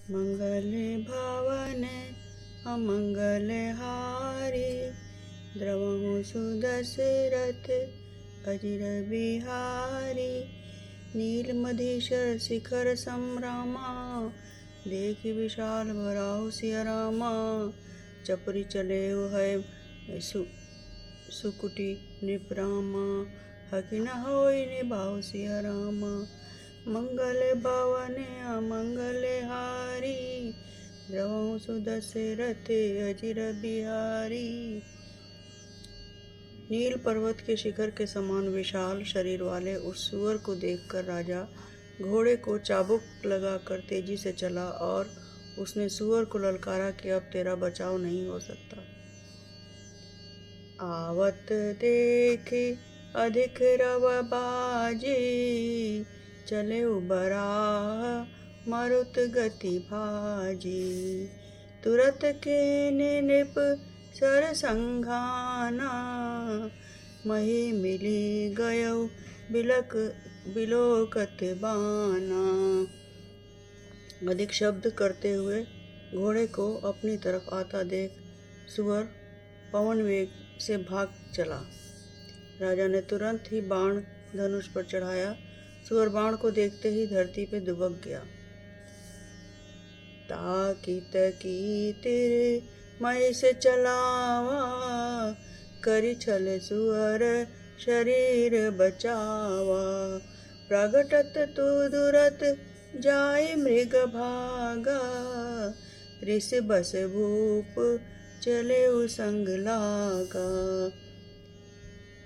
मंगल भवन अमंगल हारी, द्रवहु सुदशरथ अजिर बिहारी। नीलमधीशर शिखर संभ्रमा, देखि विशाल बराहु सिया रामा। चपरी चले है सुकुटी निपरामा, हकि न होई निभाउ सिया रामा। मंगल भवन अमंगल हारी, द्रवहु सुदशरथ अजिर बिहारी। नील पर्वत के शिखर के समान विशाल शरीर वाले उस सूअर को देखकर राजा घोड़े को चाबुक लगाकर तेजी से चला और उसने सूअर को ललकारा कि अब तेरा बचाव नहीं हो सकता। आवत देखे अधिक रव बाजी, चले बराह मरुत गति भाजी। तुरत के नृप सर संघाना, मही मिली गयौ बिलोकत बाना। अधिक शब्द करते हुए घोड़े को अपनी तरफ आता देख सूअर पवन वेग से भाग चला। राजा ने तुरंत ही बाण धनुष पर चढ़ाया। सूअर बाण को देखते ही धरती पे दुबक गया। ताकित की तिर मय से चलावा, करी छल सूअर शरीर बचावा। प्रगटत तुरत जाय मृग भागा, ऋष बस भूप चले संग लागा।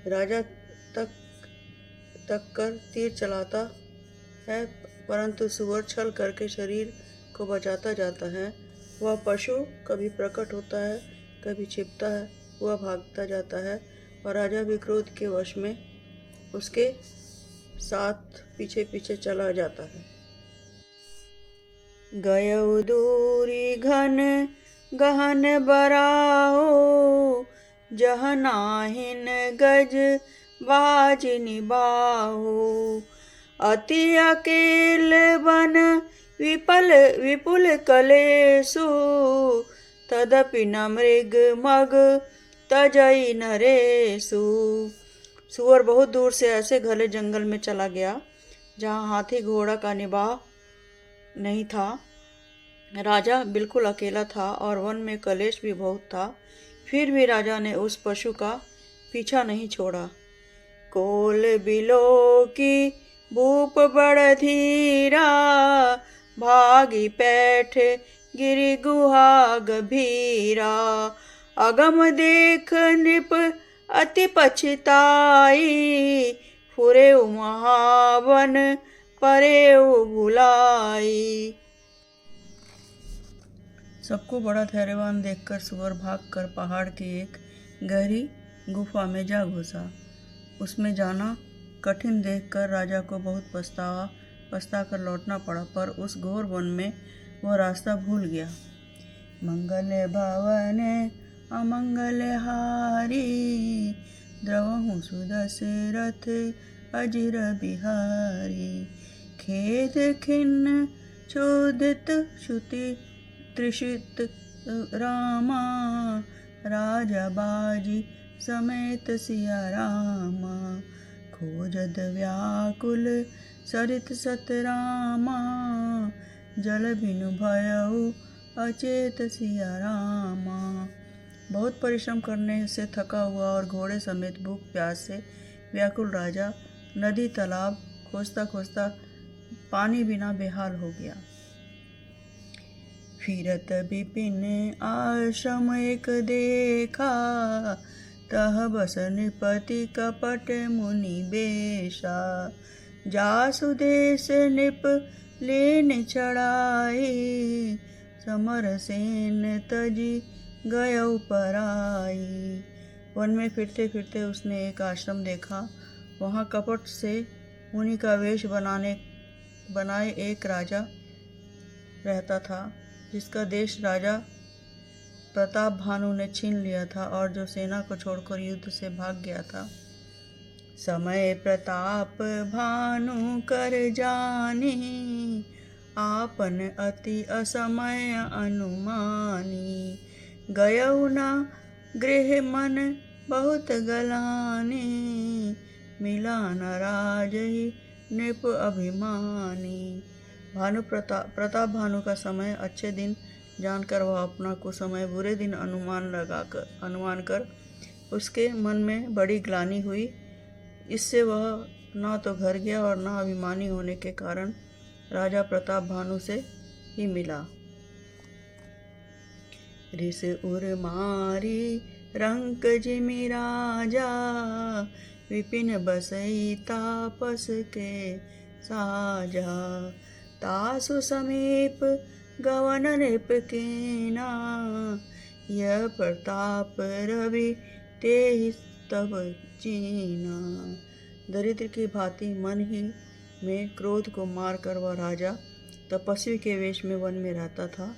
राजा तक कर तीर चलाता है, परंतु सूअर छल करके शरीर को बचाता जाता है। वह पशु कभी प्रकट होता है, कभी छिपता है, वह भागता जाता है और राजा भी क्रोध के वश में उसके साथ पीछे पीछे चला जाता है। गयौ दूरी घन गहन बराहो, जह नाहिन गज बाज निबाहो। अति अकेल वन विपुल कलेसु, तदपि न मृग मग तजई नरेसु। सूअर बहुत दूर से ऐसे घने जंगल में चला गया जहाँ हाथी घोड़ा का निबाह नहीं था। राजा बिल्कुल अकेला था और वन में कलेश भी बहुत था। फिर भी राजा ने उस पशु का पीछा नहीं छोड़ा। कोल बिलो की भूप बड़ धीरा, भागी पैठ गिरि गुहा गभीरा। अगम देख नृप अति पछताई, फुरे महावन परे भुलाई। सबको बड़ा धैर्यवान देखकर सूअर भागकर पहाड़ की एक गहरी गुफा में जा घुसा। उसमें जाना कठिन देखकर राजा को बहुत पछता कर लौटना पड़ा, पर उस घोर वन में वह रास्ता भूल गया। मंगल भवन अमंगल हारी, द्रवहु सुदशरथ अजिर बिहारी। खेद खिन्न चोदित श्रुति त्रिषित रामा, राजा बाजी समेत सिया रामा। खोजद व्याकुल सरित सत रामा, जल बिनु भयउ अचेत सिया रामा। बहुत परिश्रम करने से थका हुआ और घोड़े समेत भूख प्यास से व्याकुल राजा नदी तालाब खोजता खोजता पानी बिना बेहाल हो गया। फिरत विपिन आश्रम एक देखा, तह बस नृपति कपट मुनि बेशा। जासु देश नृप लेन चढ़ाई, समर सेन तजी गयौ पराई। वन में फिरते फिरते उसने एक आश्रम देखा। वहाँ कपट से मुनि का वेश बनाए एक राजा रहता था, जिसका देश राजा प्रताप भानु ने छीन लिया था और जो सेना को छोड़कर युद्ध से भाग गया था। समय प्रताप भानु कर जानी, आपन अति असमय अनुमानी। गयऊ ना गृह मन बहुत गलानी, मिला न राजहि नृप अभिमानी। प्रताप भानु का समय अच्छे दिन जानकर वह अपना कुसमय बुरे दिन अनुमान कर उसके मन में बड़ी ग्लानि हुई। इससे वह ना तो घर गया और ना अभिमानी होने के कारण राजा प्रताप भानु से ही मिला। रिस उर मारी रंक जिमि राजा, विपिन बसई तापस के साजा। तासु समीप गवन नृप कीना, यह प्रताप रवि तेहि तब चीना। दरिद्र की भांति मन ही में क्रोध को मार कर वह राजा तपस्वी के वेश में वन में रहता था।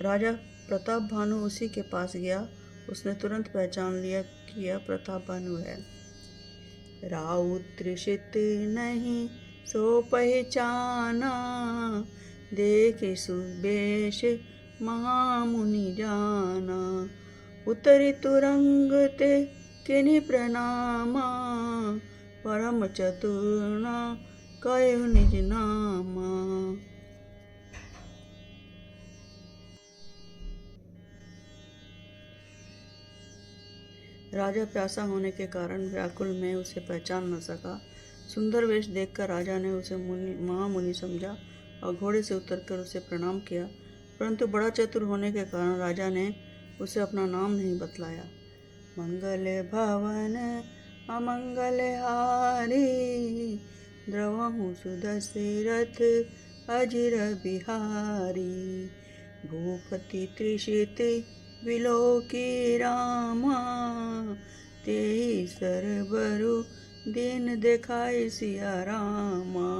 राजा प्रताप भानु उसी के पास गया। उसने तुरंत पहचान लिया कि यह प्रताप भानु है। राउत त्रिषित नहीं सो पहचाना, देख सुबेश महामुनि जाना। उतरी तुरंग ते किन्हीं प्रणामा, परम चतुर ना कयो निज नामा। राजा प्यासा होने के कारण व्याकुल में उसे पहचान न सका। सुंदर वेश देखकर राजा ने उसे महामुनि समझा और घोड़े से उतरकर उसे प्रणाम किया, परंतु बड़ा चतुर होने के कारण राजा ने उसे अपना नाम नहीं बतलाया। मंगल भवन अमंगल हारी, द्रवहु सुदशरथ अजिर बिहारी। भूपति त्रिषित विलोकी रामा, तेहि सरबरु दिन देखाई सिया रामा।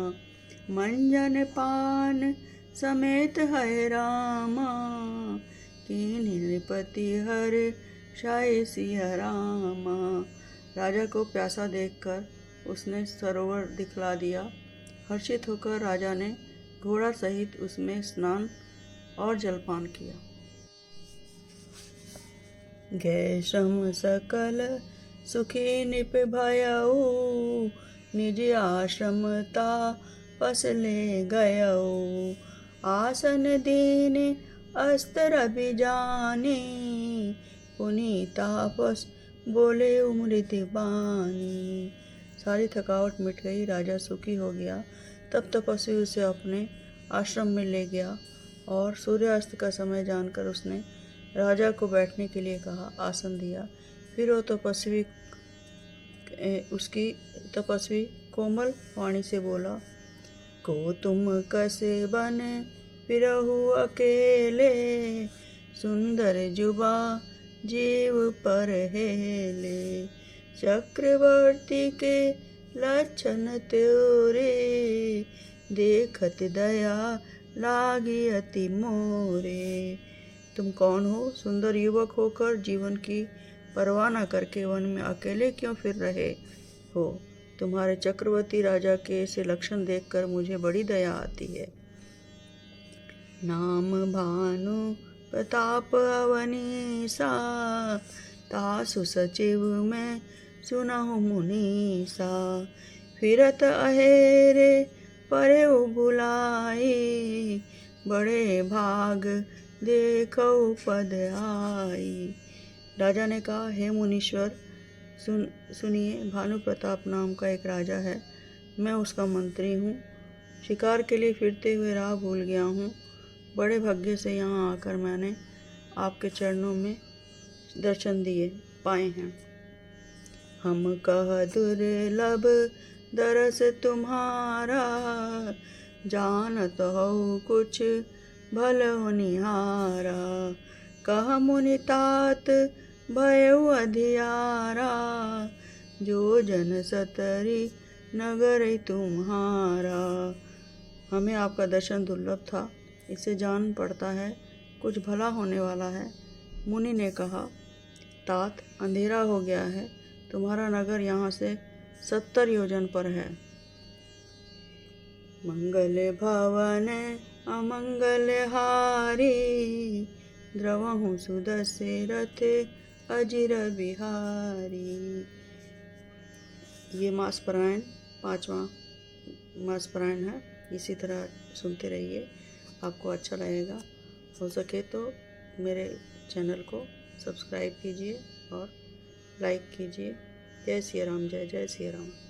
मंजन पान समेत है रामा, कीन्हि नृपति हर शाय सिया रामा। राजा को प्यासा देखकर उसने सरोवर दिखला दिया। हर्षित होकर राजा ने घोड़ा सहित उसमें स्नान और जलपान किया। गए श्रम सकल सुखी निप भयऊ, निज आश्रम तापस ले गयऊ। आसन दीन अस्त्र बिजानी, पुनि तापस बोले मृदु बानी। सारी थकावट मिट गई, राजा सुखी हो गया। तब तपस्वी उसे अपने आश्रम में ले गया और सूर्यास्त का समय जानकर उसने राजा को बैठने के लिए कहा, आसन दिया। फिर वो तपस्वी कोमल वाणी से बोला, को तुम कसे बन फिरहु अकेले, सुंदर जुबा जीव पर हेले। चक्रवर्ती के लक्षण त्योरे, देखत दया लागी अति मोरे। तुम कौन हो? सुंदर युवक होकर जीवन की परवाह न करके वन में अकेले क्यों फिर रहे हो? तुम्हारे चक्रवर्ती राजा के ऐसे लक्षण देखकर मुझे बड़ी दया आती है। नाम भानु प्रताप अवनीसा, तासु सचिव में सुनहु मुनीसा। फिरत अहेरे परे बुलाई, बड़े भाग देखो पद आई। राजा ने कहा, हे मुनीश्वर, सुनिए, भानु प्रताप नाम का एक राजा है। मैं उसका मंत्री हूँ। शिकार के लिए फिरते हुए राह भूल गया हूँ। बड़े भाग्य से यहाँ आकर मैंने आपके चरणों में दर्शन पाए हैं। हम कह दुर्लभ दरस तुम्हारा, जानत हो कुछ भल होनिहारा। कह मुनि तात भयउ अधियारा, जो जन सतरी नगर तुम्हारा। हमें आपका दर्शन दुर्लभ था, इससे जान पड़ता है कुछ भला होने वाला है। मुनि ने कहा, तात, अंधेरा हो गया है, तुम्हारा नगर यहाँ से 70 योजन पर है। मंगल भवन अमंगल हारी। द्रवहु सुदशरथ अजिर बिहारी। ये मासपरायण 5वां मासपरायण है। इसी तरह सुनते रहिए, आपको अच्छा लगेगा। हो सके तो मेरे चैनल को सब्सक्राइब कीजिए और लाइक कीजिए। जय सिया राम, जय जय सिया राम।